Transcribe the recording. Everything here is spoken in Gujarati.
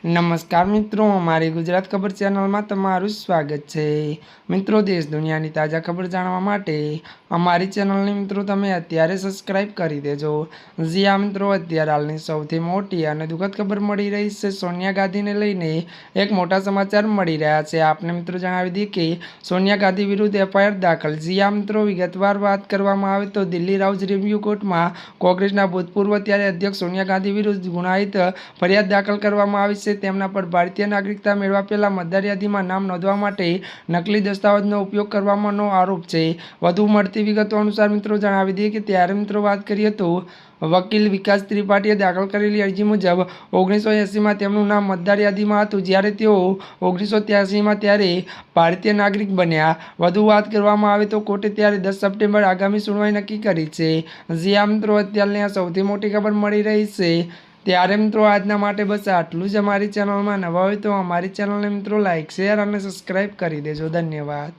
નમસ્કાર મિત્રો, અમારી ગુજરાત ખબર ચેનલમાં તમારું સ્વાગત છે। મિત્રો, દેશ દુનિયાની તાજા ખબર જાણવા માટે અમારી ચેનલને મિત્રો તમે અત્યારે સબસ્ક્રાઇબ કરી દેજો। જી હા મિત્રો, અત્યારે હાલની સૌથી મોટી અને દુઃખદ ખબર મળી રહી છે। સોનિયા ગાંધીને લઈને એક મોટા સમાચાર મળી રહ્યા છે। આપને મિત્રો જણાવી દઈએ કે સોનિયા ગાંધી વિરુદ્ધ એફઆઈઆર દાખલ। જી હા મિત્રો, વિગતવાર વાત કરવામાં આવે તો દિલ્હી રાઉઝ રિવ્યુ કોર્ટમાં કોંગ્રેસના ભૂતપૂર્વ ત્યારે અધ્યક્ષ સોનિયા ગાંધી વિરુદ્ધ ગુનાહિત ફરિયાદ દાખલ કરવામાં આવી છે। તેમના પર ભારતીય નાગરિકતા મેળવ્યા પહેલા મતદાર યાદીમાં નામ નોંધવા માટે નકલી દસ્તાવેજનો ઉપયોગ કરવાનો આરોપ છે। વધુ મળતી વિગતો અનુસાર મિત્રો જણાવી દઈએ કે ત્યારે મિત્રો વાત કરીએ તો વકીલ વિકાસ ત્રિપાઠીએ દાખલ કરેલી અરજી મુજબ 1980માં તેમનું નામ મતદાર યાદીમાં હતું, જ્યારે તેઓ 1983માં ત્યારે ભારતીય નાગરિક બન્યા। વધુ વાત કરવામાં આવે તો કોર્ટે ત્યારે 10 સપ્ટેમ્બર આગામી સુનવાઈ નક્કી કરી છે। જી હા મિત્રો, અત્યારની આ સૌથી મોટી ખબર મળી રહી છે। ત્યારે મિત્રો આજના માટે બસ આટલું જ। અમારી ચેનલમાં નવા હોય તો અમારી ચેનલને મિત્રો લાઇક, શેર અને સબસ્ક્રાઈબ કરી દેજો। ધન્યવાદ।